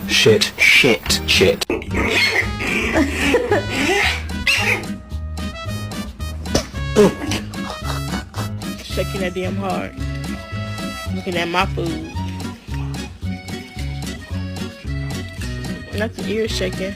Shit, shit, shit. Shaking that damn hard. Looking at my food. Not the ear shaking.